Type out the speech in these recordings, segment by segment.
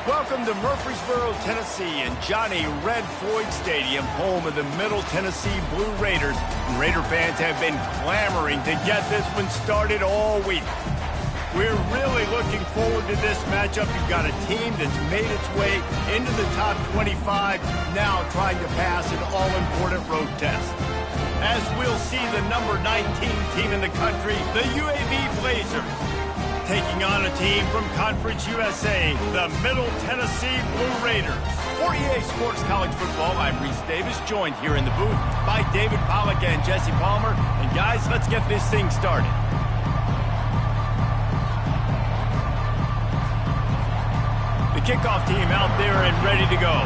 Welcome to Murfreesboro, Tennessee, and Johnny Red Floyd Stadium, home of the Middle Tennessee Blue Raiders. And Raider fans have been clamoring to get this one started all week. We're really looking forward to this matchup. You've got a team that's made its way into the top 25, now trying to pass an all-important road test. As we'll see the number 19 team in the country, the UAB Blazers, taking on a team from Conference USA, the Middle Tennessee Blue Raiders. For EA Sports College Football, I'm Reese Davis, joined here in the booth by David Pollack and Jesse Palmer. And guys, let's get this thing started. The kickoff team out there and ready to go.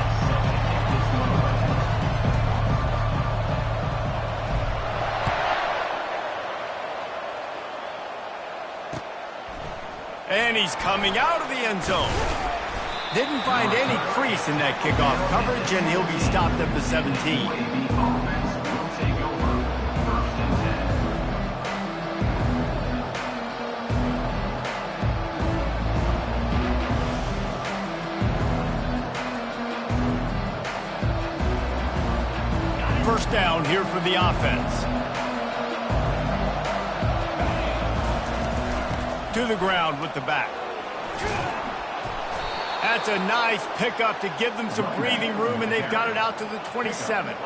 And he's coming out of the end zone. Didn't find any crease in that kickoff coverage, and he'll be stopped at the 17. First down here for the offense. To the ground with the back. That's a nice pickup to give them some breathing room, and they've got it out to the 27.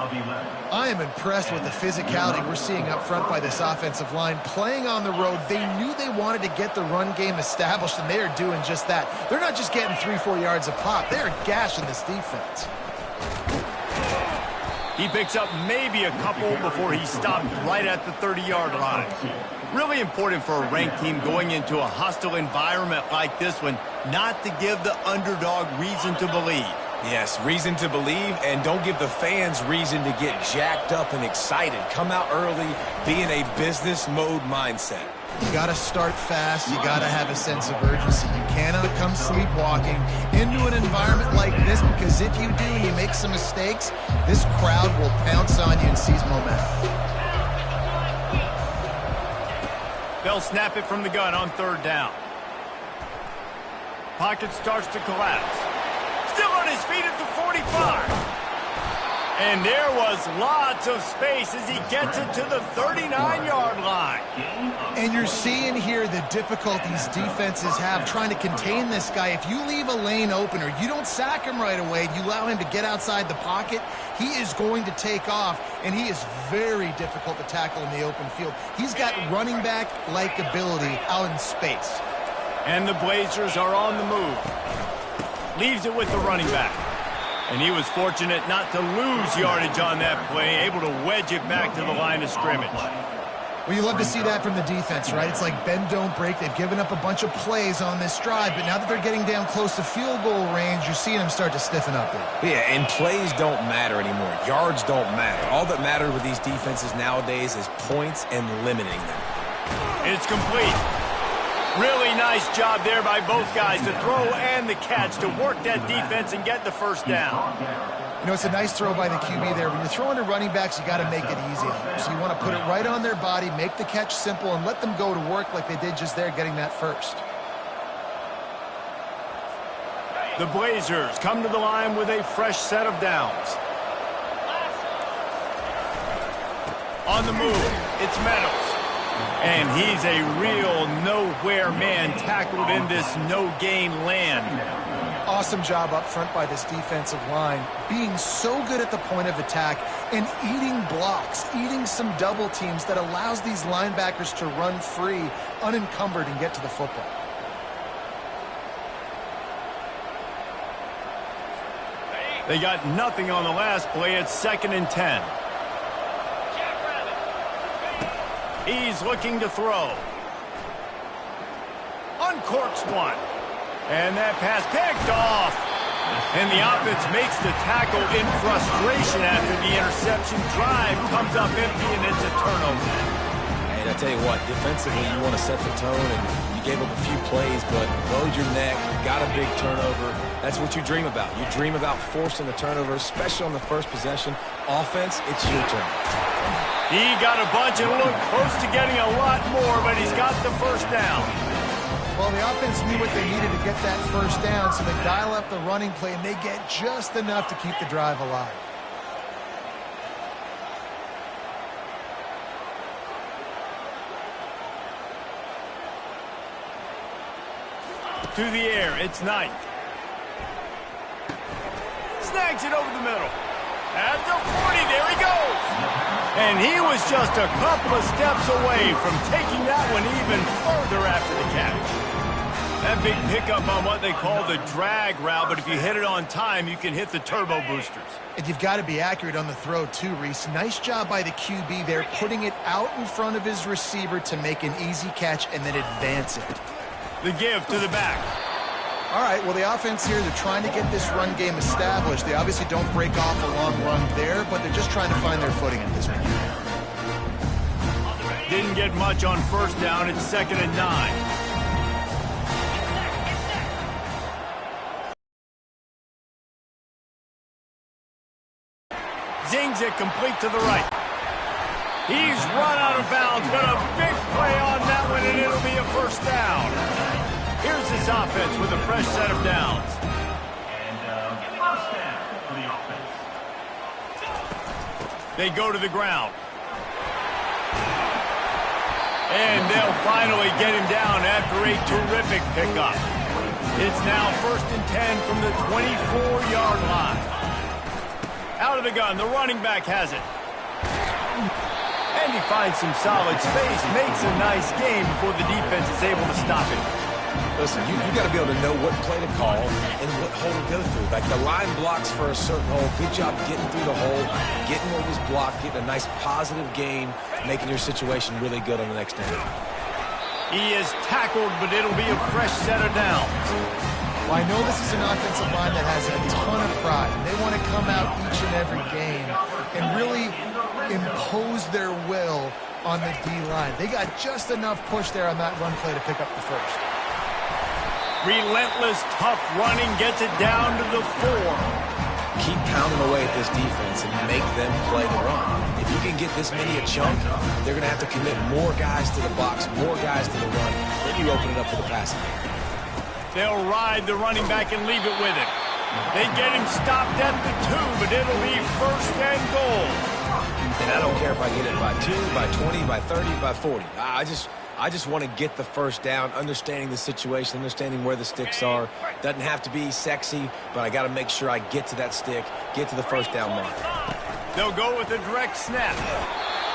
I am impressed with the physicality we're seeing up front by this offensive line. Playing on the road, they knew they wanted to get the run game established, and they are doing just that. They're not just getting 3-4 yards a pop. They are gashing this defense. He picks up maybe a couple before he's stopped right at the 30-yard line. Really important for a ranked team going into a hostile environment like this one, not to give the underdog reason to believe. Yes, reason to believe, and don't give the fans reason to get jacked up and excited. Come out early, be in a business mode mindset. You got to start fast. You got to have a sense of urgency. You cannot come sleepwalking into an environment like this, because if you do and you make some mistakes, this crowd will pounce on you and seize momentum. They'll snap it from the gun on third down. Pocket starts to collapse. Still on his feet at the 45. And there was lots of space as he gets it to the 39-yard line. And you're seeing here the difficulties defenses have trying to contain this guy. If you leave a lane open or you don't sack him right away, you allow him to get outside the pocket, he is going to take off, and he is very difficult to tackle in the open field. He's got running back-like ability out in space. And the Blazers are on the move. Leaves it with the running back. And he was fortunate not to lose yardage on that play, able to wedge it back to the line of scrimmage. Well, you love to see that from the defense, right? It's like bend, don't break. They've given up a bunch of plays on this drive, but now that they're getting down close to field goal range, you're seeing them start to stiffen up there. Yeah, and plays don't matter anymore. Yards don't matter. All that matters with these defenses nowadays is points and limiting them. It's complete. Really nice job there by both guys, the throw and the catch, to work that defense and get the first down. You know, it's a nice throw by the QB there. When you're throwing to running backs, you got to make it easy on them. So you want to put it right on their body, make the catch simple, and let them go to work like they did just there, getting that first. The Blazers come to the line with a fresh set of downs. On the move, it's Meadows. And he's a real nowhere man, tackled in this no-gain land. Awesome job up front by this defensive line, being so good at the point of attack and eating blocks, eating some double teams that allows these linebackers to run free, unencumbered, and get to the football. They got nothing on the last play. It's 2nd and 10. He's looking to throw. Uncorks one. And that pass picked off. And the offense makes the tackle in frustration after the interception. Drive comes up empty, and it's a turnover. And I tell you what, defensively, you want to set the tone, and you gave up a few plays, but rode your neck, got a big turnover. That's what you dream about. You dream about forcing the turnover, especially on the first possession. Offense, it's your turn. He got a bunch and looked close to getting a lot more, but he's got the first down. Well, the offense knew what they needed to get that first down, so they dial up the running play, and they get just enough to keep the drive alive. To the air, it's Knight. Snags it over the middle. At the 40, there he goes. And he was just a couple of steps away from taking that one even further after the catch. That big pickup on what they call the drag route, but if you hit it on time, you can hit the turbo boosters. And you've got to be accurate on the throw too, Reese. Nice job by the QB there, putting it out in front of his receiver to make an easy catch and then advance it. The give to the back. All right, well, the offense here, they're trying to get this run game established. They obviously don't break off a long run there, but they're just trying to find their footing at this point. Didn't get much on first down. It's 2nd and 9. Zings it complete to the right. He's run out of bounds, but a big play on that one, and it'll be a first down. Here's his offense with a fresh set of downs. And first down for the offense. They go to the ground. And they'll finally get him down after a terrific pickup. It's now 1st and 10 from the 24-yard line. Out of the gun, the running back has it. And he finds some solid space, makes a nice game before the defense is able to stop it. Listen, you got to be able to know what play to call and what hole to go through. Like the line blocks for a certain hole. Good job getting through the hole, getting what was blocked, getting a nice positive gain, making your situation really good on the next down. He is tackled, but it'll be a fresh set of downs. Well, I know this is an offensive line that has a ton of pride. They want to come out each and every game and really impose their will on the D-line. They got just enough push there on that run play to pick up the first. Relentless, tough running gets it down to the 4. Keep pounding away at this defense and make them play the run. If you can get this many a chunk, they're going to have to commit more guys to the box, more guys to the run. Then you open it up for the passing game. They'll ride the running back and leave it with him. They get him stopped at the 2, but it'll be 1st and goal. And I don't care if I get it by 2, by 20, by 30, by 40. I just want to get the first down, understanding the situation, understanding where the sticks are. Doesn't have to be sexy, but I got to make sure I get to that stick, get to the first down mark. They'll go with a direct snap.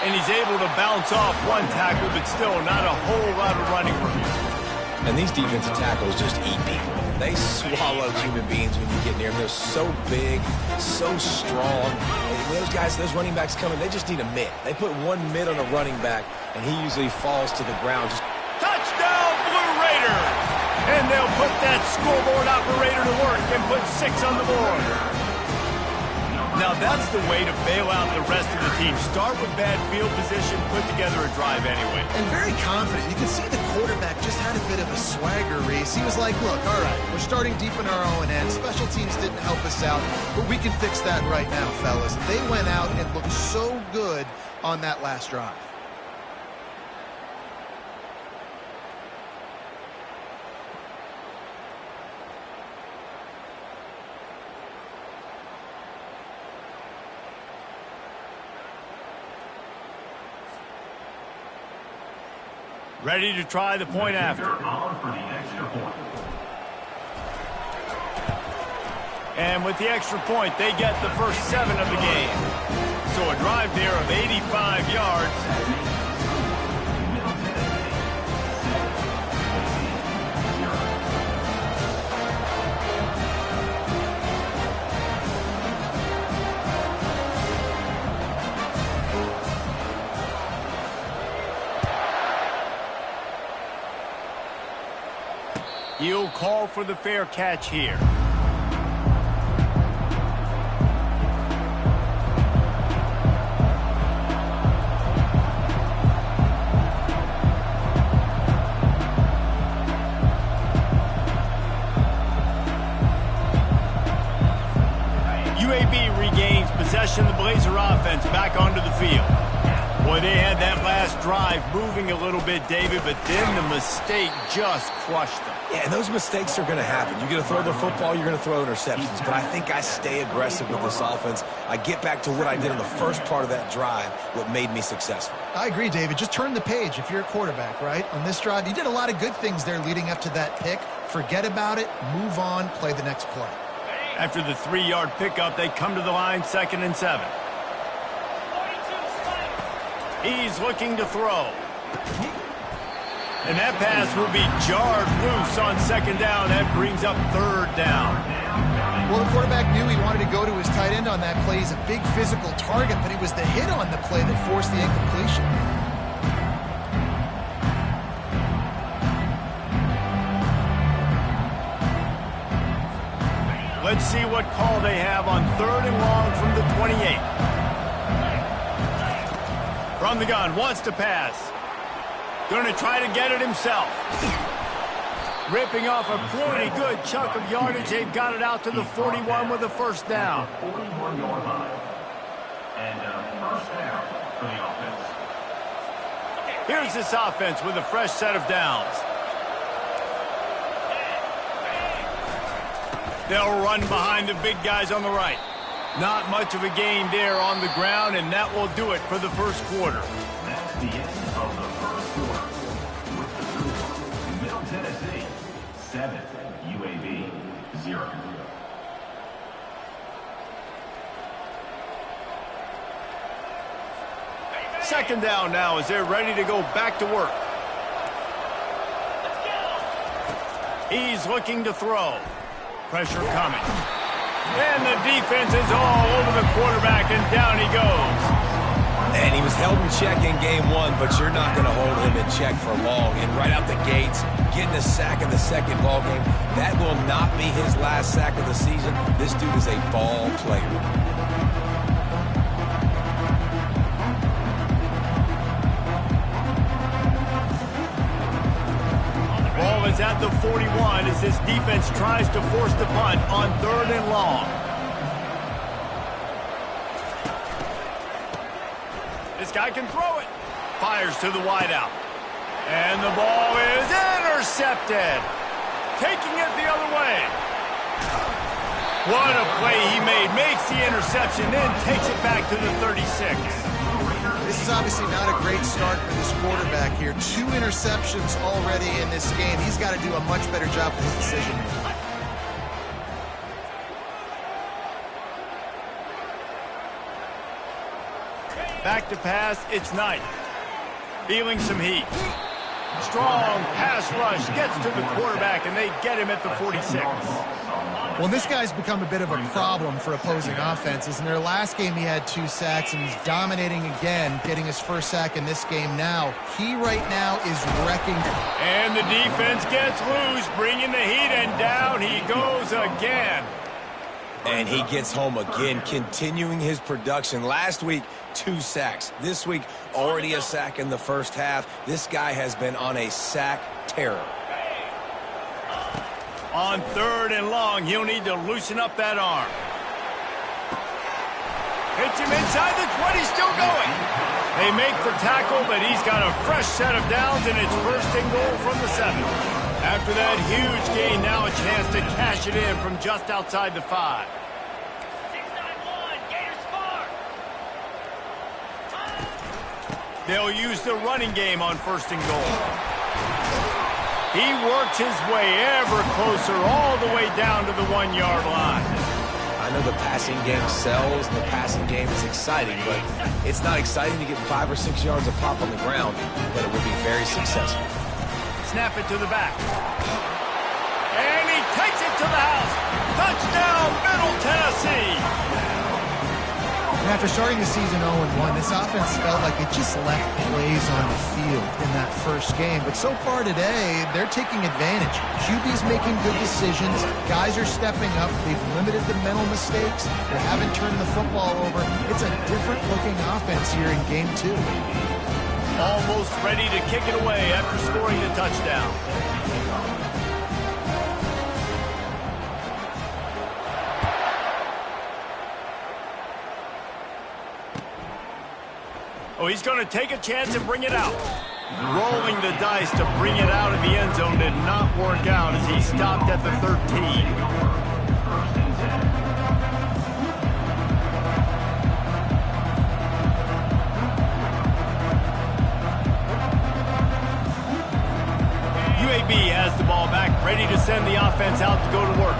And he's able to bounce off one tackle, but still not a whole lot of running room. And these defensive tackles just eat people. They swallow human beings when you get near them. They're so big, so strong. And those guys, those running backs coming, they just need a mid. They put one mid on a running back, and he usually falls to the ground. Touchdown, Blue Raider! And they'll put that scoreboard operator to work and put 6 on the board. Now that's the way to bail out the rest of the team. Start with bad field position, put together a drive anyway. And very confident. You can see the quarterback just had a bit of a swagger, Reese. He was like, look, all right, we're starting deep in our own end. Special teams didn't help us out, but we can fix that right now, fellas. And they went out and looked so good on that last drive. Ready to try the point after. And with the extra point, they get the first 7 of the game. So a drive there of 85 yards. He'll call for the fair catch here. UAB regains possession of the Blazer offense back onto the field. Boy, they had that last drive moving a little bit, David, but then the mistake just crushed them. Yeah, and those mistakes are going to happen. You're going to throw the football, you're going to throw interceptions. But I think I stay aggressive with this offense. I get back to what I did on the first part of that drive, what made me successful. I agree, David. Just turn the page if you're a quarterback, right? On this drive, you did a lot of good things there leading up to that pick. Forget about it, move on, play the next play. After the 3-yard pickup, they come to the line, 2nd and 7. He's looking to throw. And that pass will be jarred loose on 2nd down. That brings up 3rd down. Well, the quarterback knew he wanted to go to his tight end on that play. He's a big physical target, but it was the hit on the play that forced the incompletion. Let's see what call they have on 3rd and long from the 28. From the gun, wants to pass. Going to try to get it himself. Ripping off a pretty good chunk of yardage. They've got it out to the 41 with a 1st down. 41-yard line. And first down for the offense. Here's this offense with a fresh set of downs. They'll run behind the big guys on the right. Not much of a gain there on the ground, and that will do it for the first quarter. That's the end of the first quarter. With the score, Middle Tennessee 7, UAB 0. Second down now as they're ready to go back to work. He's looking to throw. Pressure coming. And the defense is all over the quarterback, and down he goes. And he was held in check in game 1, but you're not going to hold him in check for long. And right out the gates, getting a sack in the 2nd ball game, that will not be his last sack of the season. This dude is a ball player. Ball is at the 41 as this defense tries to force the punt on 3rd and long. This guy can throw it. Fires to the wideout. And the ball is intercepted. Taking it the other way. What a play he made. Makes the interception, then takes it back to the 36. This is obviously not a great start for this quarterback here. 2 interceptions already in this game. He's got to do a much better job with his decision-making. Back to pass, it's Knight. Feeling some heat. Strong pass rush gets to the quarterback, and they get him at the 46. Well, this guy's become a bit of a problem for opposing offenses. In their last game, he had 2 sacks, and he's dominating again, getting his 1st sack in this game now. He right now is wrecking. And the defense gets loose, bringing the heat, and down he goes again. And he gets home again, continuing his production. Last week, 2 sacks. This week, already a sack in the first half. This guy has been on a sack terror. On 3rd and long, he'll need to loosen up that arm. Hits him inside the 20, still going. They make the tackle, but he's got a fresh set of downs, and it's 1st and goal from the 7. After that huge gain, now a chance to cash it in from just outside the 5. 6-9-1, Gators score. They'll use the running game on 1st and goal. He works his way ever closer all the way down to the 1-yard line. I know the passing game sells, the passing game is exciting, but it's not exciting to get 5 or 6 yards of pop on the ground, but it will be very successful. Snap it to the back. And he takes it to the house. Touchdown, Middle Tennessee. And after starting the season 0-1, this offense felt like it just left plays on the field in that first game. But so far today, they're taking advantage. QB's making good decisions. Guys are stepping up. They've limited the mental mistakes. They haven't turned the football over. It's a different-looking offense here in Game 2. Almost ready to kick it away after scoring the touchdown. Oh, he's going to take a chance and bring it out. Rolling the dice to bring it out of the end zone did not work out as he stopped at the 13. UAB has the ball back, ready to send the offense out to go to work.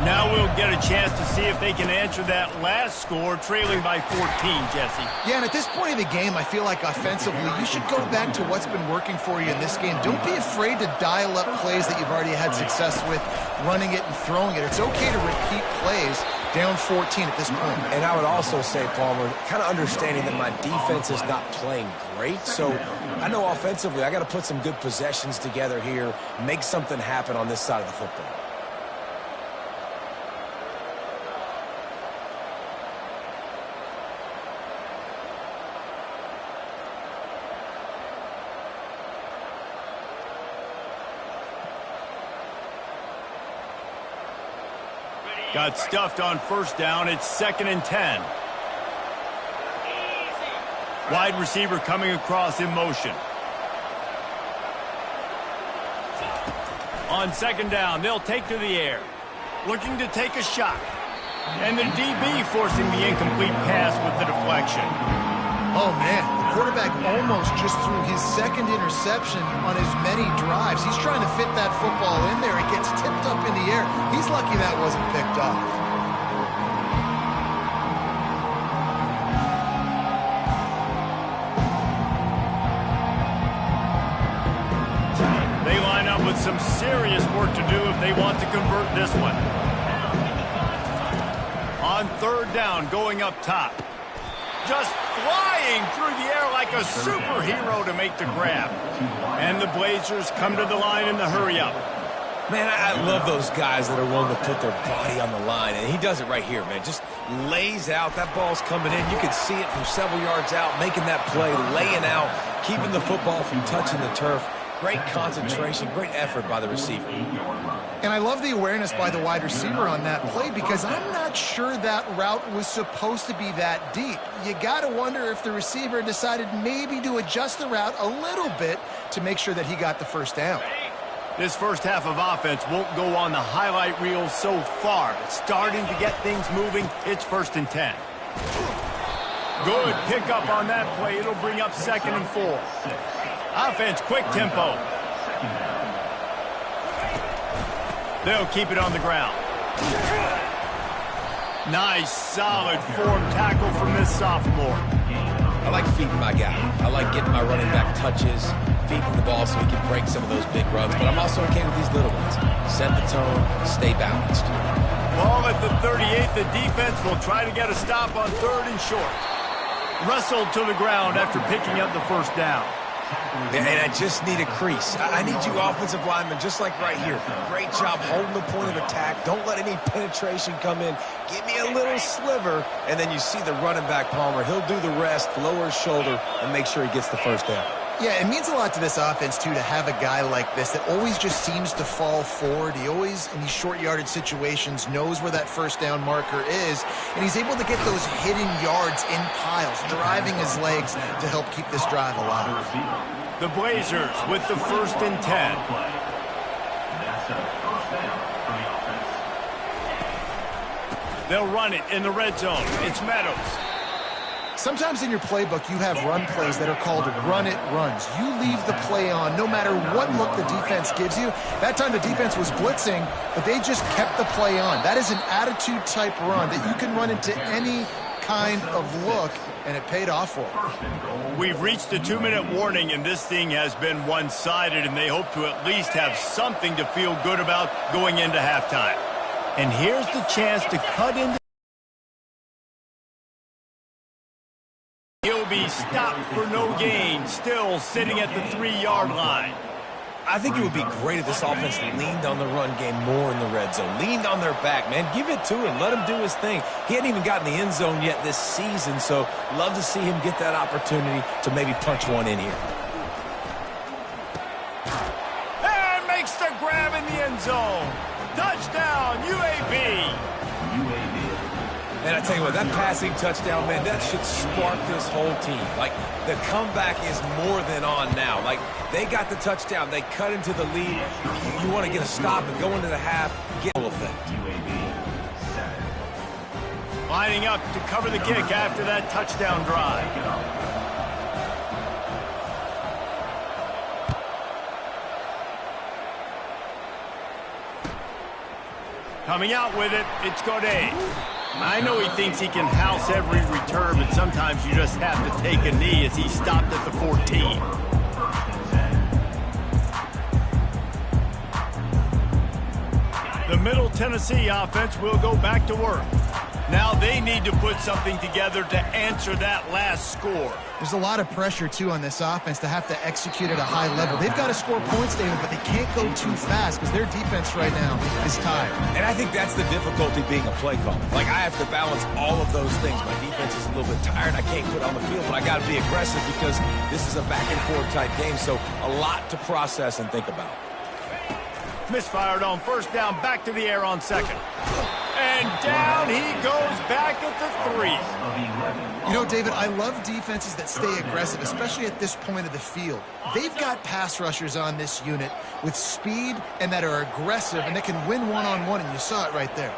Now we'll get a chance to see if they can answer that last score, trailing by 14, Jesse. Yeah, and at this point of the game, I feel like offensively, you should go back to what's been working for you in this game. Don't be afraid to dial up plays that you've already had success with, running it and throwing it. It's okay to repeat plays down 14 at this point. And I would also say, Palmer, kind of understanding that my defense is not playing great, so I know offensively I got to put some good possessions together here, make something happen on this side of the football. Got stuffed on first down. It's 2nd and 10. Wide receiver coming across in motion. On 2nd down, they'll take to the air. Looking to take a shot. And the DB forcing the incomplete pass with the deflection. Oh, man, the quarterback almost just threw his 2nd interception on as many drives. He's trying to fit that football in there. It gets tipped up in the air. He's lucky that wasn't picked off. They line up with some serious work to do if they want to convert this one. On 3rd down, going up top. Just flying through the air like a superhero to make the grab. And the Blazers come to the line in the hurry-up. Man, I love those guys that are willing to put their body on the line, and he does it right here, man. Just lays out. That ball's coming in. You can see it from several yards out, making that play, laying out, keeping the football from touching the turf. Great concentration, great effort by the receiver. And I love the awareness by the wide receiver on that play because I'm not sure that route was supposed to be that deep. You got to wonder if the receiver decided maybe to adjust the route a little bit to make sure that he got the first down. This first half of offense won't go on the highlight reel so far. It's starting to get things moving. It's 1st and 10. Good pickup on that play. It'll bring up 2nd and 4. Offense, quick tempo. They'll keep it on the ground. Nice, solid form tackle from this sophomore. I like feeding my guy. I like getting my running back touches, feeding the ball so he can break some of those big runs. But I'm also okay with these little ones. Set the tone, stay balanced. Ball at the 38. The defense will try to get a stop on 3rd and short. Wrestled to the ground after picking up the first down. And I just need a crease. I need you offensive linemen, just like right here. Great job holding the point of attack. Don't let any penetration come in. Give me a little sliver, and then you see the running back, Palmer. He'll do the rest, lower his shoulder, and make sure he gets the first down. Yeah, it means a lot to this offense, too, to have a guy like this that always just seems to fall forward. He always, in these short yardage situations, knows where that first down marker is, and he's able to get those hidden yards in piles, driving his legs to help keep this drive alive. The Blazers with the 1st and 10. That's a first down for the offense. They'll run it in the red zone. It's Meadows. Sometimes in your playbook, you have run plays that are called run-it runs. You leave the play on no matter what look the defense gives you. That time the defense was blitzing, but they just kept the play on. That is an attitude-type run that you can run into any kind of look, and it paid off for them. We've reached the 2-minute warning, and this thing has been one-sided, and they hope to at least have something to feel good about going into halftime. And here's the chance to cut into. He'll be stopped for no gain, still sitting at the 3-yard line. I think it would be great if this offense leaned on the run game more in the red zone. Leaned on their back, man. Give it to him. Let him do his thing. He hadn't even gotten the end zone yet this season, so love to see him get that opportunity to maybe punch one in here. And makes the grab in the end zone. Touchdown, UAB. UAB. And I tell you what, that passing touchdown, man, that should spark this whole team. Like, the comeback is more than on now. Like, they got the touchdown. They cut into the lead. You want to get a stop and go into the half, get a full effect. UAB 7. Lining up to cover the kick after that touchdown drive. Coming out with it, it's Godet. I know he thinks he can house every return, but sometimes you just have to take a knee as he stopped at the 14. The Middle Tennessee offense will go back to work. Now they need to put something together to answer that last score. There's a lot of pressure, too, on this offense to have to execute at a high level. They've got to score points, David, but they can't go too fast because their defense right now is tired. And I think that's the difficulty being a play caller. Like, I have to balance all of those things. My defense is a little bit tired. I can't put on the field, but I got to be aggressive because this is a back-and-forth type game, so a lot to process and think about. Misfired on first down, back to the air on second. And down he goes back at the 3. You know, David, I love defenses that stay aggressive, especially at this point of the field. They've got pass rushers on this unit with speed and that are aggressive and that can win one-on-one, and you saw it right there.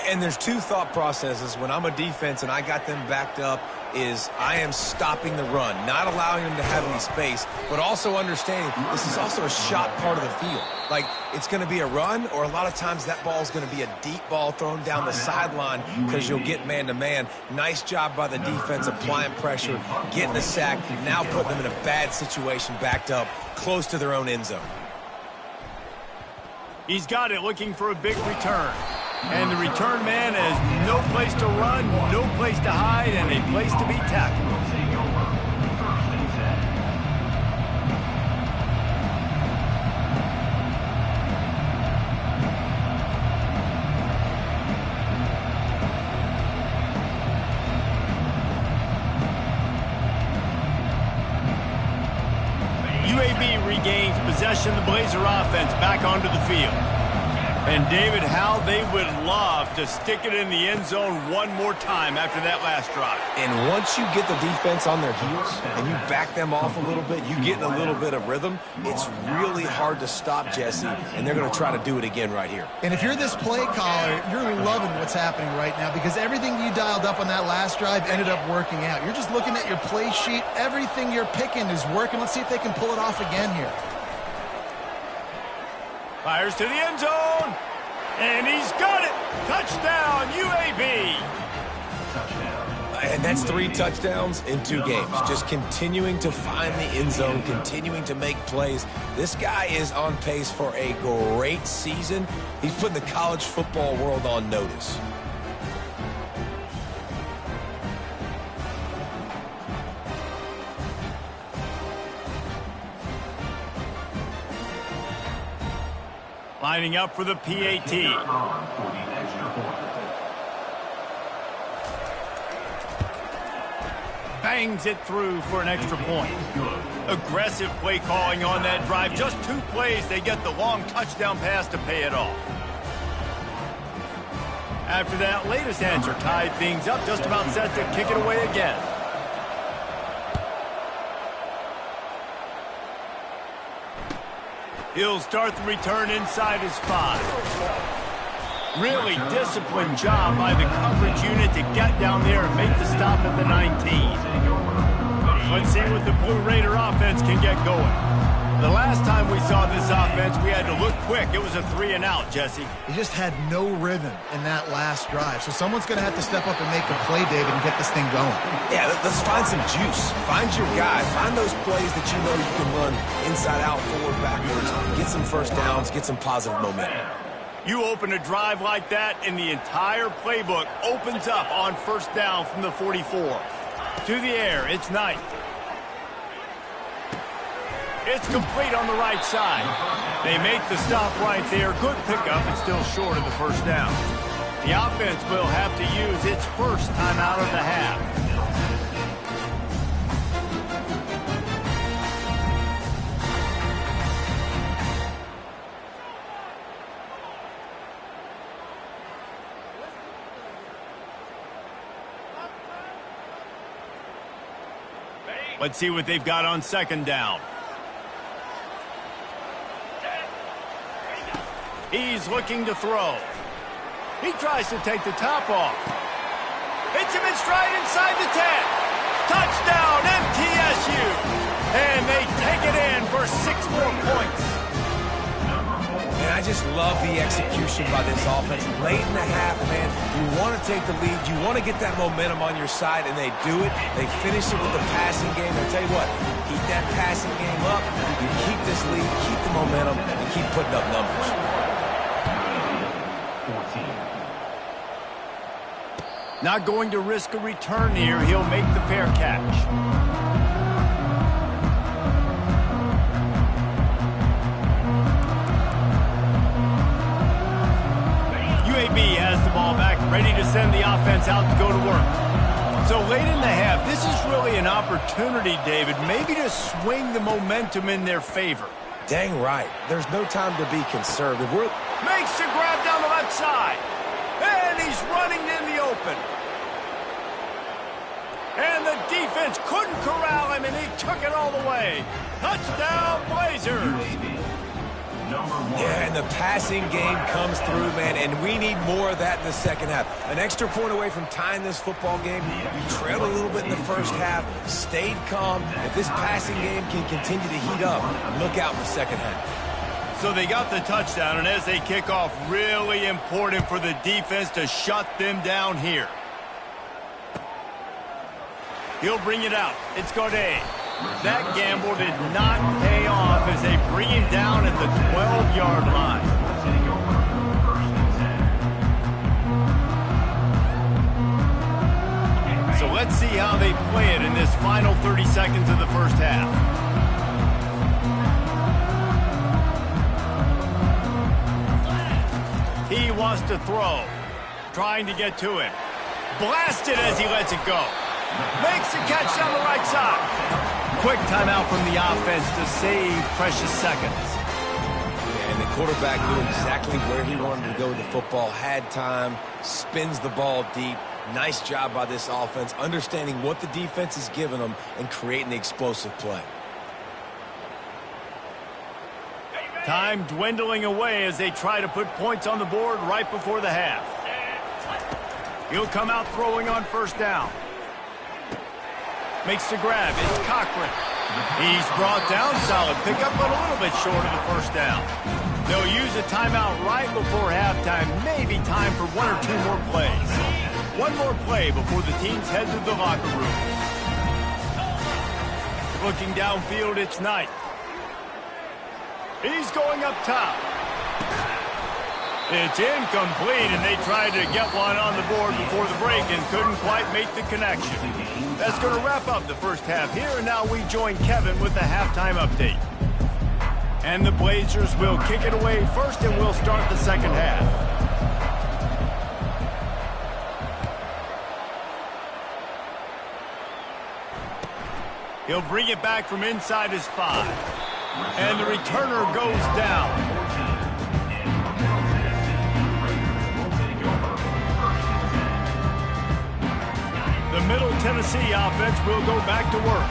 And there's two thought processes when I'm a defense and I got them backed up is I am stopping the run, not allowing them to have any space, but also understanding this is also a shot part of the field. Like, it's going to be a run, or a lot of times that ball is going to be a deep ball thrown down the sideline because you'll get man-to-man. Nice job by the defense applying pressure, getting a sack, now putting them in a bad situation backed up close to their own end zone. He's got it, looking for a big return. And the return man has no place to run, no place to hide, and a place to be tackled. UAB regains possession of the Blazer offense back onto the field. And, David, how they would love to stick it in the end zone one more time after that last drive. And once you get the defense on their heels and you back them off a little bit, you get in a little bit of rhythm, it's really hard to stop, Jesse, and they're going to try to do it again right here. And if you're this play caller, you're loving what's happening right now because everything you dialed up on that last drive ended up working out. You're just looking at your play sheet. Everything you're picking is working. Let's see if they can pull it off again here. Fires to the end zone. And he's got it. Touchdown, UAB. And that's 3 touchdowns in 2 games. Just continuing to find the end zone, continuing to make plays. This guy is on pace for a great season. He's putting the college football world on notice. Lining up for the PAT. Bangs it through for an extra point. Aggressive play calling on that drive. Just 2 plays, they get the long touchdown pass to pay it off. After that latest answer tied things up, just about set to kick it away again. He'll start the return inside his 5. Really disciplined job by the coverage unit to get down there and make the stop at the 19. Let's see what the Blue Raider offense can get going. The last time we saw this offense, we had to look quick. It was a 3-and-out, Jesse. He just had no rhythm in that last drive. So someone's going to have to step up and make a play, David, and get this thing going. Yeah, let's find some juice. Find your guy. Find those plays that you know you can run inside out, forward, backwards. Get some first downs. Get some positive momentum. You open a drive like that, and the entire playbook opens up on first down from the 44. To the air, it's Knight. It's complete on the right side. They make the stop right there. Good pickup, but still short of the first down. The offense will have to use its first timeout of the half. Let's see what they've got on second down. He's looking to throw. He tries to take the top off. Hits him in stride inside the 10. Touchdown, MTSU. And they take it in for 6 more points. And I just love the execution by this offense. Late in the half, man, you want to take the lead. You want to get that momentum on your side, and they do it. They finish it with the passing game. I tell you what, keep that passing game up. You keep this lead, keep the momentum, and keep putting up numbers. 14. Not going to risk a return here. He'll make the fair catch. UAB has the ball back, ready to send the offense out to go to work. So late in the half, this is really an opportunity, David, maybe to swing the momentum in their favor. Dang right. There's no time to be conservative. Makes the grab down the left side. And he's running in the open. And the defense couldn't corral him, and he took it all the way. Touchdown, Blazers. UAB. Number 1. Yeah, and the passing game comes through, man, and we need more of that in the second half. An extra point away from tying this football game. You trailed a little bit in the first half, stayed calm. If this passing game can continue to heat up, look out in the second half. So they got the touchdown, and as they kick off, really important for the defense to shut them down here. He'll bring it out. It's Gaudet. That gamble did not pay off as they bring him down at the 12-yard line. So let's see how they play it in this final 30 seconds of the first half. He wants to throw. Trying to get to him. Blasted as he lets it go. Makes the catch down the right side. Quick timeout from the offense to save precious seconds. Yeah, and the quarterback knew exactly where he wanted to go with the football, had time, spins the ball deep. Nice job by this offense, understanding what the defense is giving them and creating the explosive play. Time dwindling away as they try to put points on the board right before the half. He'll come out throwing on first down. Makes the grab. It's Cochran. He's brought down. Solid pickup, but a little bit short of the first down. They'll use a timeout right before halftime. Maybe time for 1 or 2 more plays. One more play before the teams head to the locker room. Looking downfield, it's Knight. He's going up top. It's incomplete, and they tried to get one on the board before the break and couldn't quite make the connection. That's going to wrap up the first half here, and now we join Kevin with the halftime update. And the Blazers will kick it away first, and we'll start the second half. He'll bring it back from inside his 5. And the returner goes down. The Middle Tennessee offense will go back to work.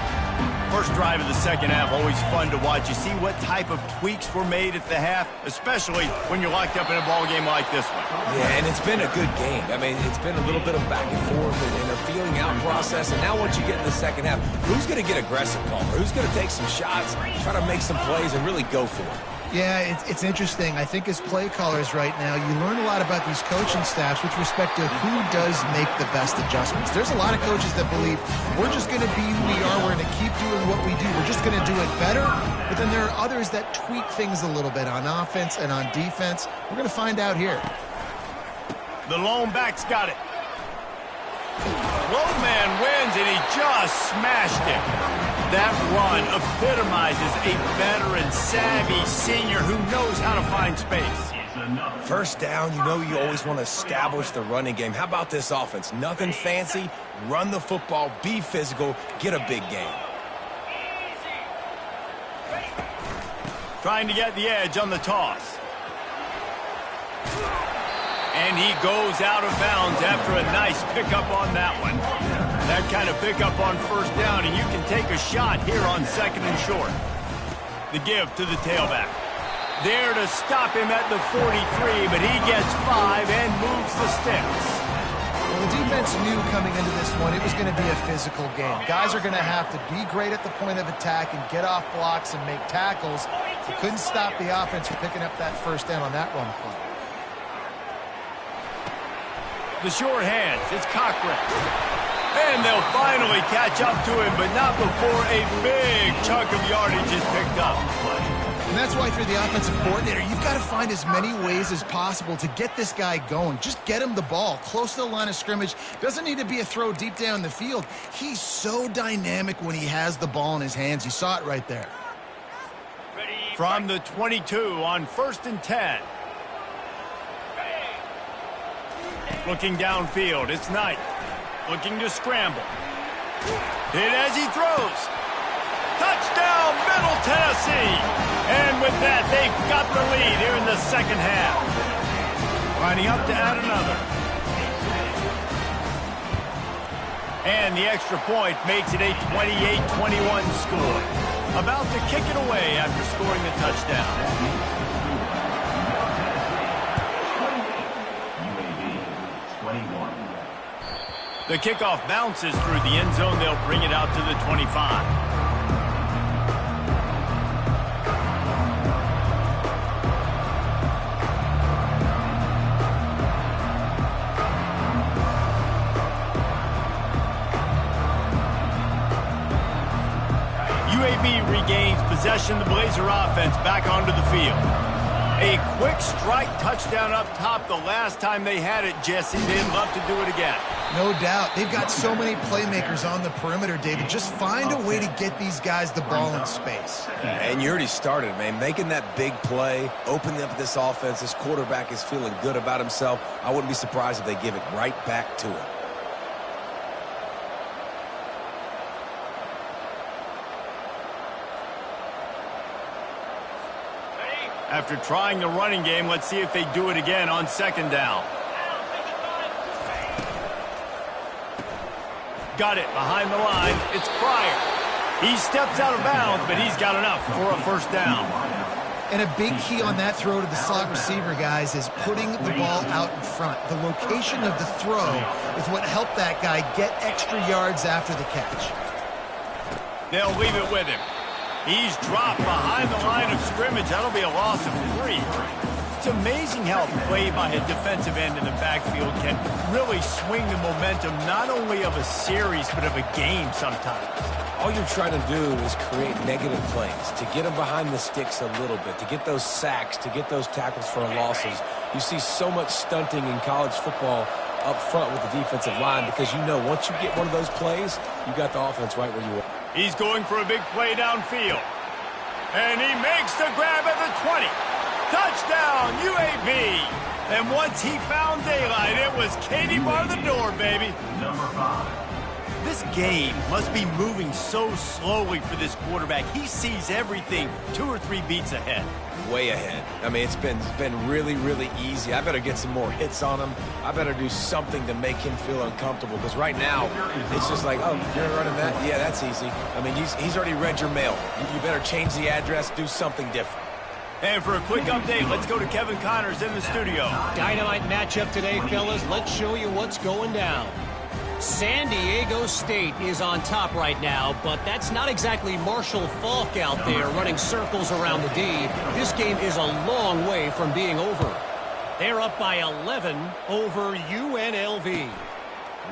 First drive of the second half, always fun to watch. You see what type of tweaks were made at the half, especially when you're locked up in a ball game like this one. Yeah, and it's been a good game. I mean, it's been a little bit of back and forth and a feeling out process. And now once you get in the second half, who's going to get aggressive, Palmer? Who's going to take some shots, try to make some plays, and really go for it? Yeah, it's interesting. I think as play callers right now, you learn a lot about these coaching staffs with respect to who does make the best adjustments. There's a lot of coaches that believe we're just going to be who we are. We're going to keep doing what we do. We're just going to do it better. But then there are others that tweak things a little bit on offense and on defense. We're going to find out here. The lone back's got it. Lone man wins, and he just smashed it. That run epitomizes a veteran, savvy senior who knows how to find space. First down, you know you always want to establish the running game. How about this offense? Nothing fancy. Run the football, be physical, get a big gain. Trying to get the edge on the toss. And he goes out of bounds after a nice pickup on that one. That kind of pickup on first down, and you can take a shot here on 2nd and short. The give to the tailback. There to stop him at the 43, but he gets 5 and moves the sticks. Well, the defense knew coming into this one it was going to be a physical game. Guys are going to have to be great at the point of attack and get off blocks and make tackles. They couldn't stop the offense from picking up that first down on that run play. The short hands, it's Cochran. And they'll finally catch up to him, but not before a big chunk of yardage is picked up. And that's why for the offensive coordinator, you've got to find as many ways as possible to get this guy going. Just get him the ball close to the line of scrimmage. Doesn't need to be a throw deep down the field. He's so dynamic when he has the ball in his hands. You saw it right there. From the 22 on 1st and 10. Looking downfield, it's Knight. Looking to scramble. Hit as he throws. Touchdown, Middle Tennessee. And with that, they've got the lead here in the second half. Lining up to add another. And the extra point makes it a 28-21 score. About to kick it away after scoring the touchdown. The kickoff bounces through the end zone. They'll bring it out to the 25. UAB regains possession. The Blazer offense back onto the field. A quick strike touchdown up top the last time they had it, Jesse. They'd love to do it again. No doubt. They've got so many playmakers on the perimeter, David. Just find a way to get these guys the ball in space. And you already started, man. Making that big play, opening up this offense. This quarterback is feeling good about himself. I wouldn't be surprised if they give it right back to him. After trying the running game, let's see if they do it again on 2nd down. Got it behind the line. It's Pryor. He steps out of bounds, but he's got enough for a first down. And a big key on that throw to the slot receiver, guys, is putting the ball out in front. The location of the throw is what helped that guy get extra yards after the catch. They'll leave it with him. He's dropped behind the line of scrimmage. That'll be a loss of 3. It's amazing how a play by a defensive end in the backfield can really swing the momentum not only of a series but of a game sometimes. All you're trying to do is create negative plays, to get them behind the sticks a little bit, to get those sacks, to get those tackles for losses. You see so much stunting in college football up front with the defensive line because you know once you get one of those plays, you got the offense right where you are. He's going for a big play downfield. And he makes the grab at the 20. Touchdown, UAB. And once he found daylight, it was Katie bar the door, baby. Number 5. This game must be moving so slowly for this quarterback. He sees everything 2 or 3 beats ahead. Way ahead. I mean, it's been really, really easy. I better get some more hits on him. I better do something to make him feel uncomfortable because right now it's just like, oh, you're running that? Yeah, that's easy. I mean, he's already read your mail. You better change the address, do something different. And for a quick update, let's go to Kevin Connors in the studio. Dynamite matchup today, fellas. Let's show you what's going down. San Diego State is on top right now, but that's not exactly Marshall Faulk out there running circles around the D. This game is a long way from being over. They're up by 11 over UNLV.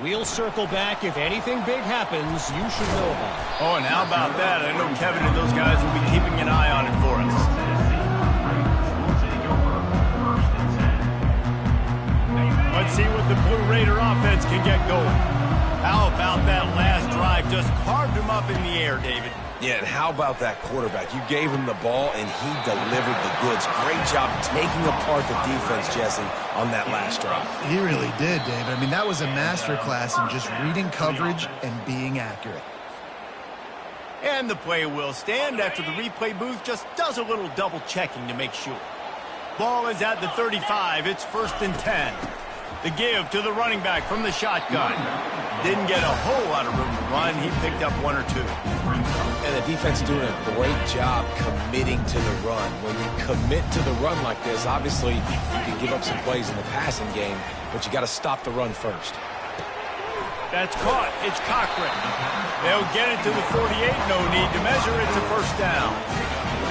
We'll circle back. If anything big happens, you should know about it. Oh, and how about that? I know Kevin and those guys will be keeping an eye on it for us. Let's see what the Blue Raider offense can get going. How about that last drive? Just carved him up in the air, David. Yeah, and how about that quarterback? You gave him the ball, and he delivered the goods. Great job taking apart the defense, Jesse, on that last drive. He really did, David. I mean, that was a masterclass in just reading coverage and being accurate. And the play will stand after the replay booth just does a little double checking to make sure. Ball is at the 35. It's 1st and 10. The give to the running back from the shotgun. didn't get a whole lot of room to run. He picked up 1 or 2. And the defense doing a great job committing to the run. When you commit to the run like this, obviously you can give up some plays in the passing game, but you got to stop the run first. That's caught. It's Cochran. They'll get it to the 48. No need to measure. It's a first down.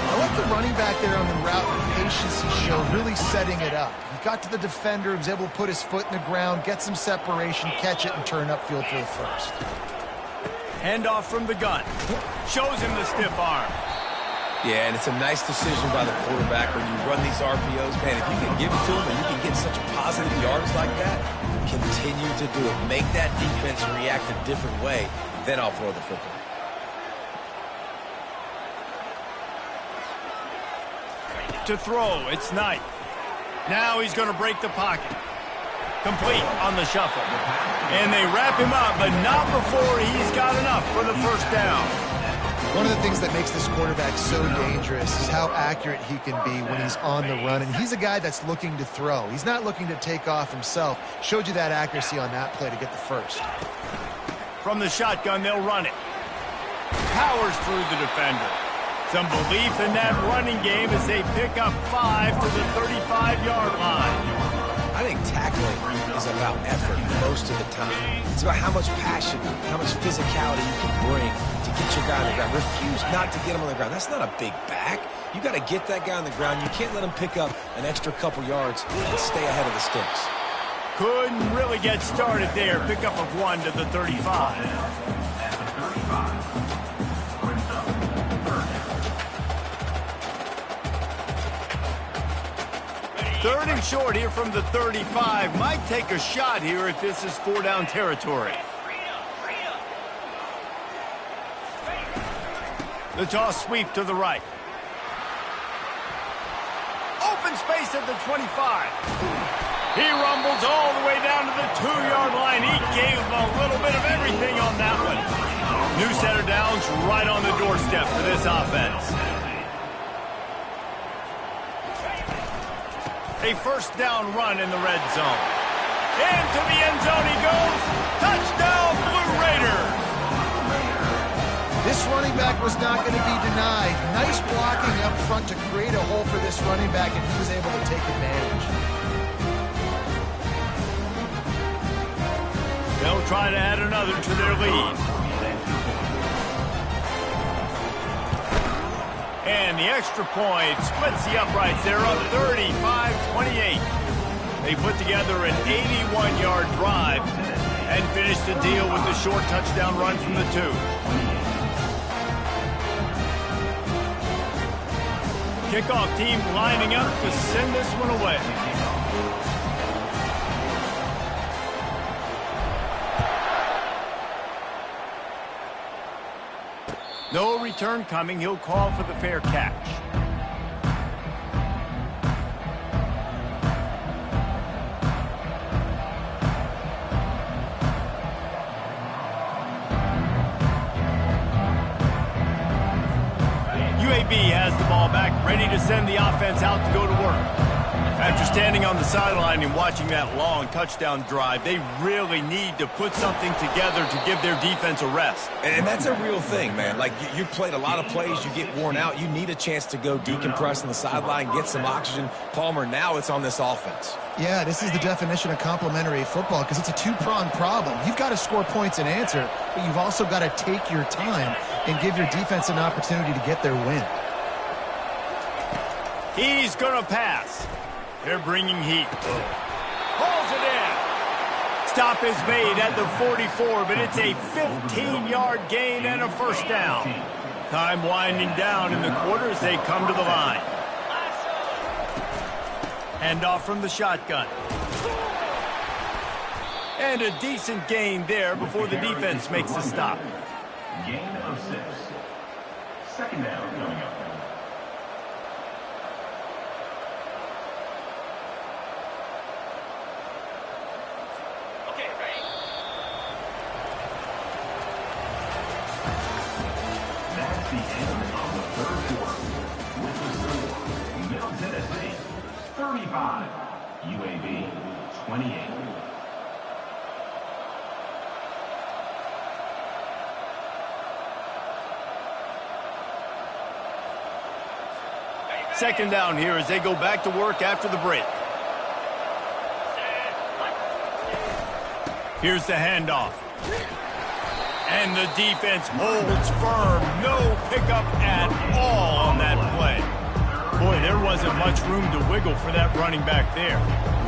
I like the running back there on the route and the patience he showed, really setting it up. He got to the defender, was able to put his foot in the ground, get some separation, catch it, and turn upfield for the first. Handoff from the gun. Shows him the stiff arm. Yeah, and it's a nice decision by the quarterback when you run these RPOs. Man, if you can give it to him and you can get such positive yards like that, continue to do it. Make that defense react a different way, then I'll throw the football. To throw, it's Knight. Now he's going to break the pocket. Complete on the shuffle. And they wrap him up, but not before he's got enough for the first down. One of the things that makes this quarterback so dangerous is how accurate he can be when he's on the run. And he's a guy that's looking to throw. He's not looking to take off himself. Showed you that accuracy on that play to get the first. From the shotgun, they'll run it. Powers through the defender. Some belief in that running game as they pick up 5 to the 35-yard line. I think tackling is about effort most of the time. It's about how much passion, how much physicality you can bring to get your guy on the ground. Refuse not to get him on the ground. That's not a big back. You got to get that guy on the ground. You can't let him pick up an extra couple yards and stay ahead of the sticks. Couldn't really get started there. Pickup of 1 to the 35. Third and short here from the 35. Might take a shot here if this is 4-down territory. The toss sweep to the right. Open space at the 25. He rumbles all the way down to the 2-yard line. He gave him a little bit of everything on that one. New set of downs right on the doorstep for this offense. A first down run in the red zone. Into the end zone he goes. Touchdown, Blue Raiders. This running back was not going to be denied. Nice blocking up front to create a hole for this running back, and he was able to take advantage. They'll try to add another to their lead. And the extra point splits the uprights. They're up 35-28. They put together an 81-yard drive and finish the deal with the short touchdown run from the 2. Kickoff team lining up to send this one away. No return coming. He'll call for the fair catch. UAB has the ball back, ready to send the offense out to go to work. After standing on the sideline and watching that long touchdown drive, they really need to put something together to give their defense a rest. And that's a real thing, man. Like, you played a lot of plays, you get worn out. You need a chance to go decompress on the sideline, get some oxygen. Palmer, now it's on this offense. Yeah, this is the definition of complementary football because it's a two-pronged problem. You've got to score points and answer, but you've also got to take your time and give your defense an opportunity to get their win. He's going to pass. They're bringing heat. Pulls it in. Stop is made at the 44, but it's a 15-yard gain and a first down. Time winding down in the quarter as they come to the line. Handoff from the shotgun. And a decent gain there before the defense makes the stop. Gain of 6. Second down coming up. That's the end of the third quarter. With the score, Middle Tennessee 35, UAB 28. Second down here as they go back to work after the break. Here's the handoff. And the defense holds firm. No pickup at all on that play. Boy, there wasn't much room to wiggle for that running back there.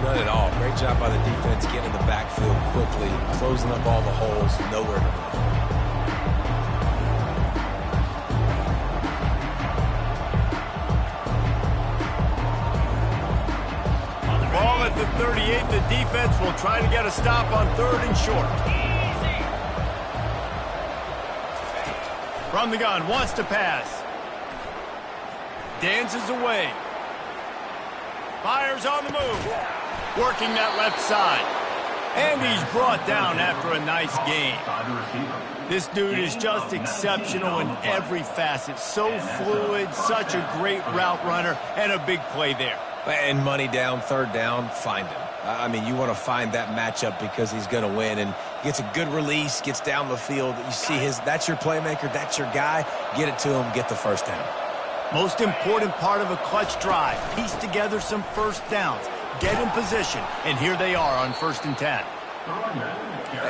None at all. Great job by the defense getting in the backfield quickly, closing up all the holes, nowhere to run. Ball at the 38. The defense will try to get a stop on 3rd and short. From the gun, wants to pass. Dances away. Fires on the move. Working that left side. And he's brought down after a nice gain. This dude is just exceptional in every facet. So fluid, such a great route runner, and a big play there. And money down, 3rd down, find him. I mean, you want to find that matchup because he's going to win, and gets a good release, gets down the field. You see that's your playmaker, that's your guy. Get it to him, get the 1st down. Most important part of a clutch drive. Piece together some 1st downs. Get in position, and here they are on 1st and 10.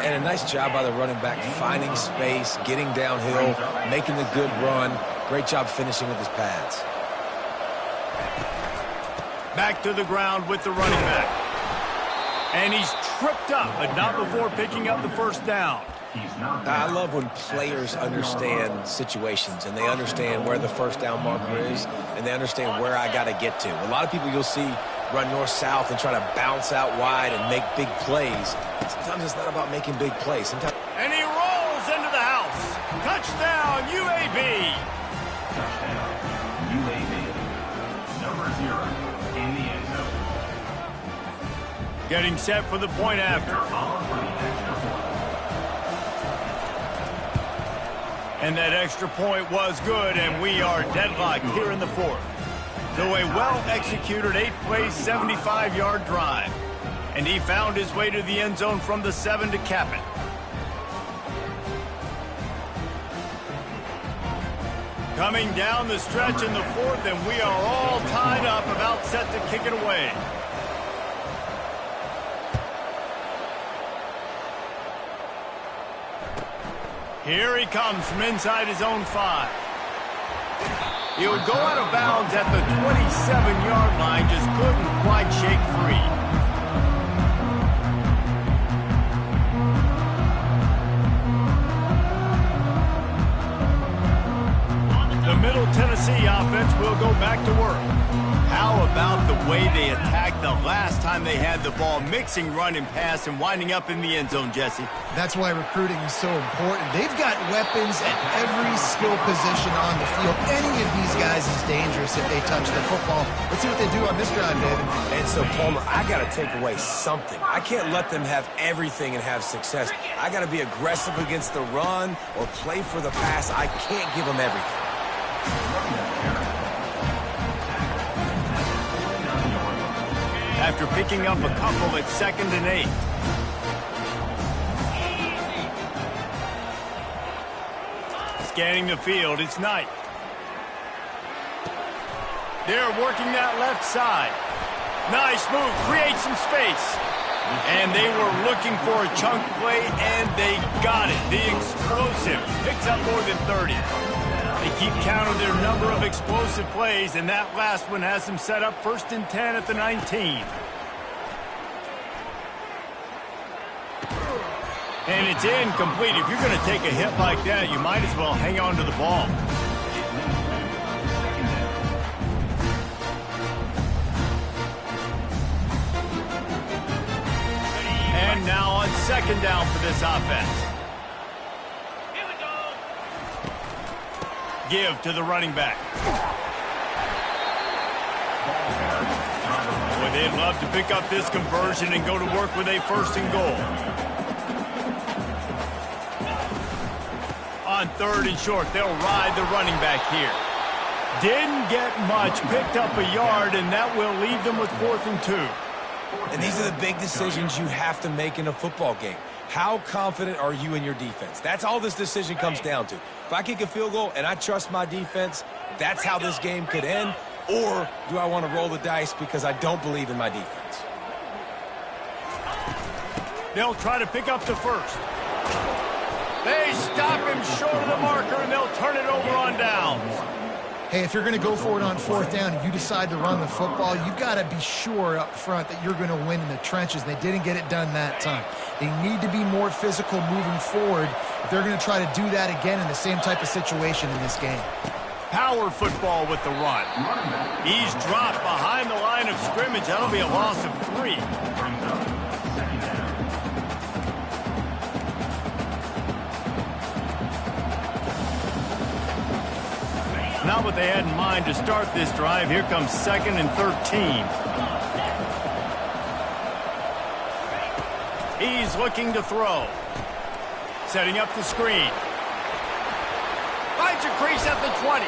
And a nice job by the running back, finding space, getting downhill, making the good run. Great job finishing with his pads. Back to the ground with the running back. And he's tripped up, but not before picking up the 1st down. I love when players understand situations and they understand where the 1st down marker is and they understand where I got to get to. A lot of people you'll see run north-south and try to bounce out wide and make big plays. Sometimes it's not about making big plays. And he rolls into the house. Touchdown, UAB. Touchdown, UAB. Number 0 in the end zone. Getting set for the point after. And that extra point was good, and we are deadlocked here in the 4th. So a well-executed 8-play, 75-yard drive. And he found his way to the end zone from the 7 to cap it. Coming down the stretch in the 4th, and we are all tied up, about set to kick it away. Here he comes from inside his own 5. He'll go out of bounds at the 27-yard line, just couldn't quite shake free. The Middle Tennessee offense will go back to work. How about the way they attacked the last time they had the ball, mixing run and pass and winding up in the end zone, Jesse? That's why recruiting is so important. They've got weapons at every skill position on the field. Any of these guys is dangerous if they touch the football. Let's see what they do on this drive, David. And so, Palmer, I got to take away something. I can't let them have everything and have success. I got to be aggressive against the run or play for the pass. I can't give them everything. After picking up a couple at 2nd and 8. Scanning the field, it's Knight. They're working that left side. Nice move, create some space. And they were looking for a chunk play, and they got it. The explosive picks up more than 30. They keep count of their number of explosive plays, and that last one has them set up 1st and 10 at the 19. And it's incomplete. If you're going to take a hit like that, you might as well hang on to the ball. And now on 2nd down for this offense. Give to the running back. Boy, they'd love to pick up this conversion and go to work with a 1st and goal. On 3rd and short, they'll ride the running back here. Didn't get much, picked up a yard, and that will leave them with 4th and 2. And these are the big decisions you have to make in a football game. How confident are you in your defense? That's all this decision comes down to. If I kick a field goal and I trust my defense, that's how this game could end. Or do I want to roll the dice because I don't believe in my defense? They'll try to pick up the first. They stop him short of the marker, and they'll turn it over on downs. Hey, if you're going to go for it on fourth down and you decide to run the football, you've got to be sure up front that you're going to win in the trenches. They didn't get it done that time. They need to be more physical moving forward if they're going to try to do that again in the same type of situation in this game. Power football with the run. He's dropped behind the line of scrimmage. That'll be a loss of 3. Not what they had in mind to start this drive. Here comes 2nd and 13. He's looking to throw. Setting up the screen. Finds a crease at the 20.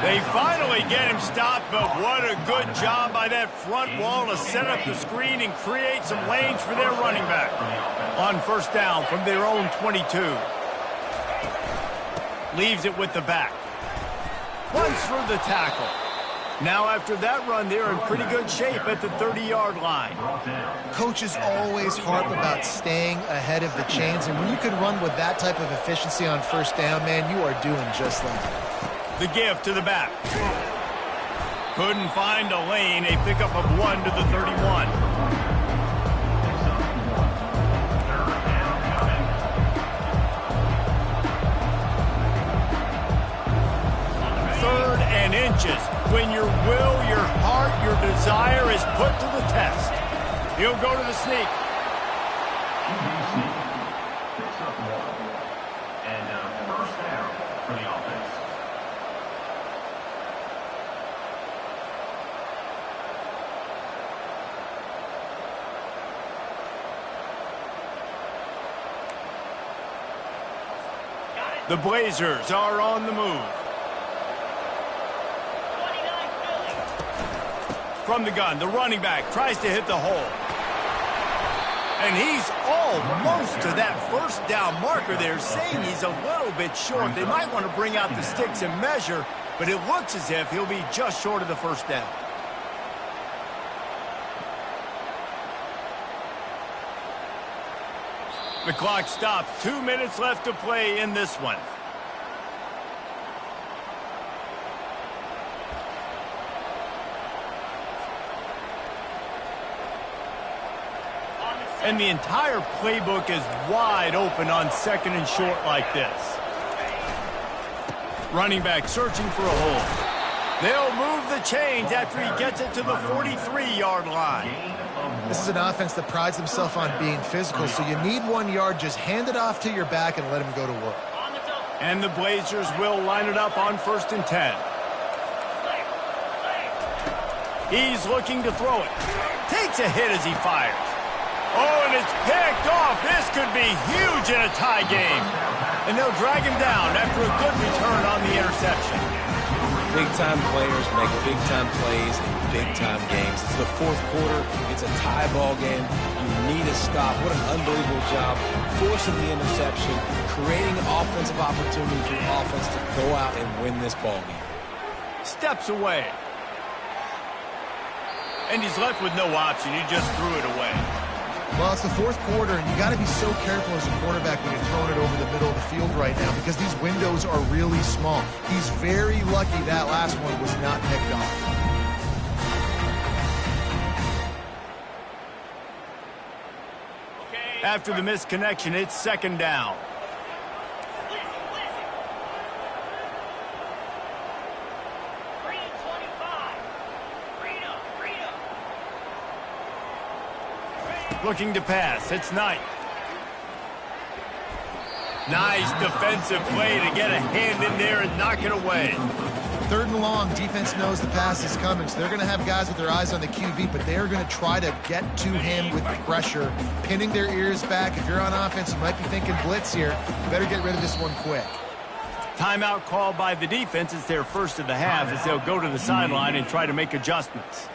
They finally get him stopped, but what a good job by that front wall to set up the screen and create some lanes for their running back. On first down from their own 22. Leaves it with the back. Runs through the tackle. Now after that run, they're in pretty good shape at the 30-yard line. Coaches always harp about staying ahead of the chains, and when you can run with that type of efficiency on first down, man, you are doing just that. The give to the back. Couldn't find a lane. A pickup of 1 to the 31. Third and inches. When your will, your heart, your desire is put to the test. He'll go to the sneak. Picks up 1. And first down for the offense. The Blazers are on the move. From the gun, the running back tries to hit the hole. And he's almost to that first down marker. They're saying he's a little bit short. They might want to bring out the sticks and measure, but it looks as if he'll be just short of the first down. The clock stops. 2 minutes left to play in this one. And the entire playbook is wide open on 2nd and short like this. Running back searching for a hole. They'll move the chains after he gets it to the 43-yard line. This is an offense that prides themselves on being physical, so you need 1 yard. Just hand it off to your back and let him go to work. And the Blazers will line it up on 1st and 10. He's looking to throw it. Takes a hit as he fires. Oh, and it's picked off. This could be huge in a tie game. And they'll drag him down after a good return on the interception. Big-time players make big-time plays in big-time games. It's the 4th quarter. It's a tie ball game. You need a stop. What an unbelievable job forcing the interception, creating offensive opportunity for the offense to go out and win this ball game. Steps away. And he's left with no option. He just threw it away. Well, it's the 4th quarter, and you got to be so careful as a quarterback when you're throwing it over the middle of the field right now because these windows are really small. He's very lucky that last one was not picked off. After the missed connection, it's 2nd down. Looking to pass. It's Knight. Nice defensive play to get a hand in there and knock it away. 3rd and long, defense knows the pass is coming, so they're going to have guys with their eyes on the QB, but they're going to try to get to him with the pressure, pinning their ears back. If you're on offense, you might be thinking blitz here. You better get rid of this one quick. Timeout called by the defense. It's their first of the half as they'll go to the sideline and try to make adjustments.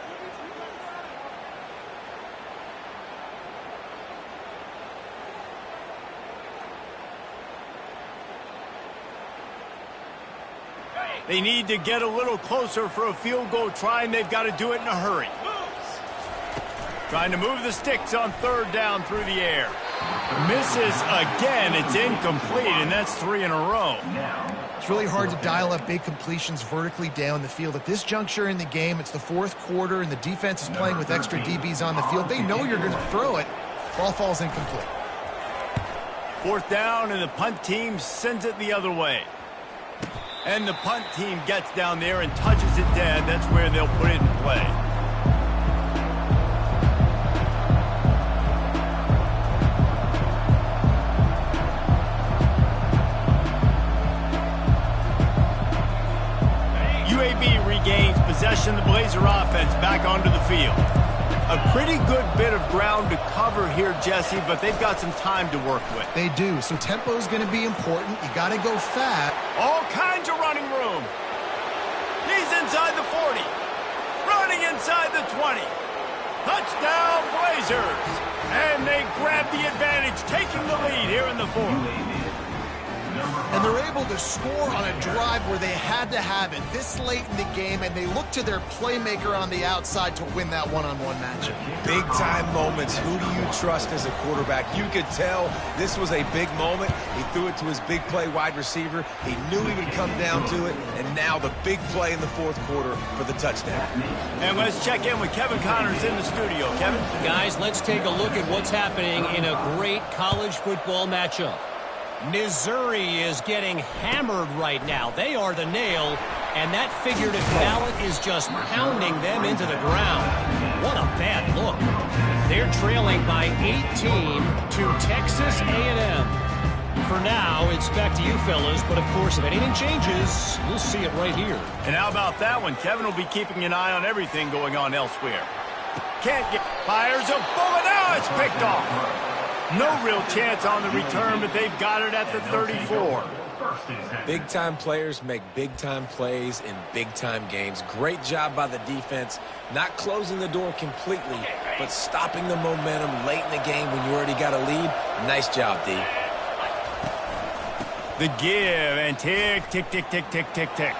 They need to get a little closer for a field goal try, and they've got to do it in a hurry. Trying to move the sticks on third down through the air. Misses again. It's incomplete, and that's 3 in a row. It's really hard to dial up big completions vertically down the field. At this juncture in the game, it's the fourth quarter, and the defense is playing with extra DBs on the field. They know you're going to throw it. Ball falls incomplete. Fourth down, and the punt team sends it the other way. And the punt team gets down there and touches it dead. That's where they'll put it in play. UAB regains possession of the Blazer offense back onto the field. A pretty good bit of ground to cover here, Jesse, but they've got some time to work with. They do, so tempo is going to be important. You got to go fast. All kinds of running room. He's inside the 40. Running inside the 20. Touchdown, Blazers. And they grab the advantage, taking the lead here in the fourth. And they're able to score on a drive where they had to have it this late in the game, and they look to their playmaker on the outside to win that one-on-one matchup. Big-time moments. Who do you trust as a quarterback? You could tell this was a big moment. He threw it to his big play wide receiver. He knew he would come down to it, and now the big play in the fourth quarter for the touchdown. And let's check in with Kevin Connors in the studio. Kevin? Guys, let's take a look at what's happening in a great college football matchup. Missouri is getting hammered right now. They are the nail, and that figurative ballot is just pounding them into the ground. What a bad look. They're trailing by 18 to Texas A&M. For now, it's back to you fellas, but of course, if anything changes, you'll see it right here. And how about that one? Kevin will be keeping an eye on everything going on elsewhere. Can't get... Fires a bullet. Now it's picked off. No real chance on the return, but they've got it at the 34. Big-time players make big-time plays in big-time games. Great job by the defense, not closing the door completely, but stopping the momentum late in the game when you already got a lead. Nice job, D. The give, and tick, tick, tick, tick, tick, tick, tick.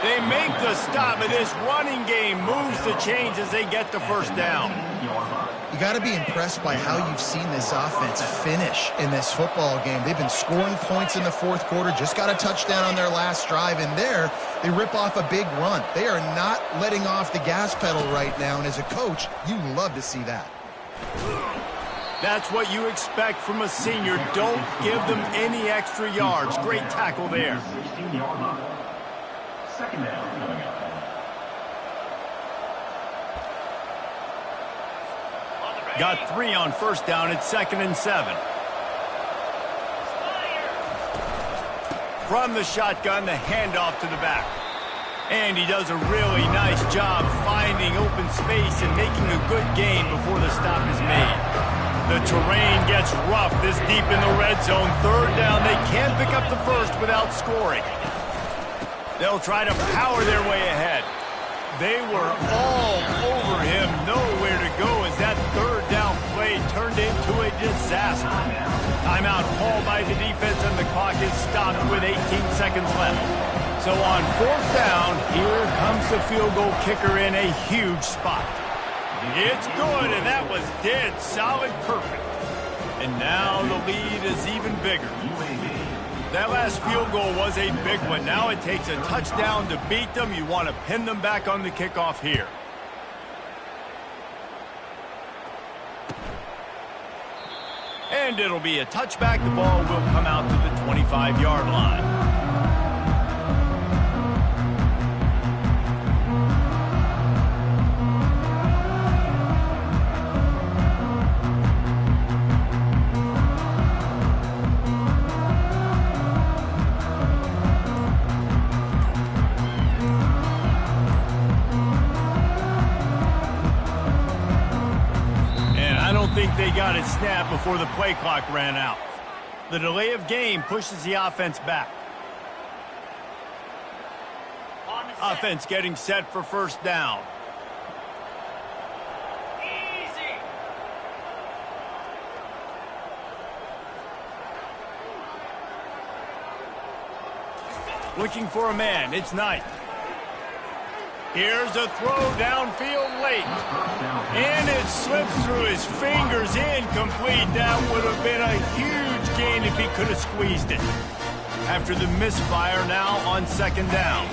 They make the stop, and this running game moves the chains as they get the first down. You got to be impressed by how you've seen this offense finish in this football game. They've been scoring points in the fourth quarter, just got a touchdown on their last drive, and there they rip off a big run. They are not letting off the gas pedal right now, and as a coach, you love to see that. That's what you expect from a senior. Don't give them any extra yards. Great tackle there. 16-yard line. Second down coming up. Got 3 on first down. It's 2nd and 7. From the shotgun, the handoff to the back. And he does a really nice job finding open space and making a good gain before the stop is made. The terrain gets rough this deep in the red zone. Third down, they can't pick up the first without scoring. They'll try to power their way ahead. They were all over him, nowhere to go as that third down play turned into a disaster. Timeout called by the defense, and the clock is stopped with 18 seconds left. So on fourth down, here comes the field goal kicker in a huge spot. It's good, and that was dead solid perfect. And now the lead is even bigger. That last field goal was a big one. Now it takes a touchdown to beat them. You want to pin them back on the kickoff here. And it'll be a touchback. The ball will come out to the 25-yard line. They got it snapped before the play clock ran out. The delay of game pushes the offense back. Offense getting set for first down. Easy. Looking for a man. It's Knight. Here's a throw downfield late. And it slips through his fingers. Incomplete. That would have been a huge gain if he could have squeezed it. After the misfire, now on second down.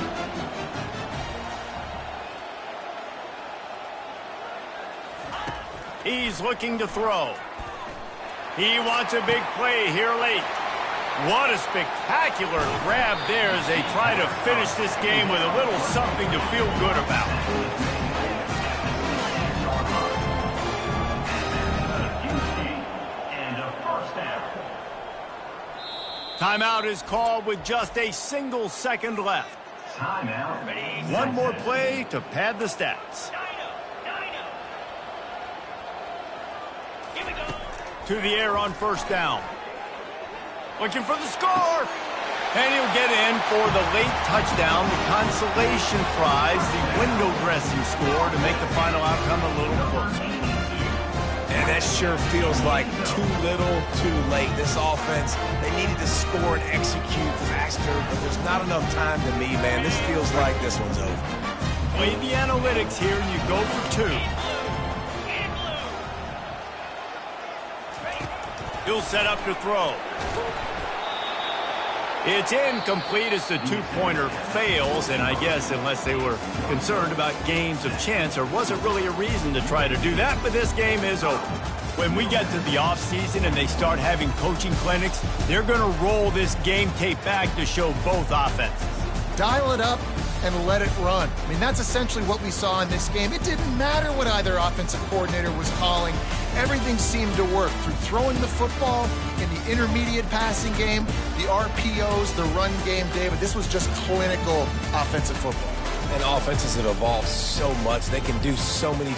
He's looking to throw. He wants a big play here late. What a spectacular grab there as they try to finish this game with a little something to feel good about. And a first down. Timeout is called with just a single second left. Timeout. One more play to pad the stats. To the air on first down. Looking for the score. And he'll get in for the late touchdown, the consolation prize, the window dressing score to make the final outcome a little closer. And that sure feels like too little, too late. This offense, they needed to score and execute faster, but there's not enough time to me, man. This feels like this one's over. Play the analytics here, and you go for two. He'll set up to throw. It's incomplete as the two-pointer fails, and I guess unless they were concerned about games of chance, there wasn't really a reason to try to do that, but this game is over. When we get to the offseason and they start having coaching clinics, they're going to roll this game tape back to show both offenses. Dial it up and let it run. I mean, that's essentially what we saw in this game. It didn't matter what either offensive coordinator was calling. Everything seemed to work through throwing the football in the intermediate passing game, the RPOs, the run game, David. This was just clinical offensive football. And offenses have evolved so much. They can do so many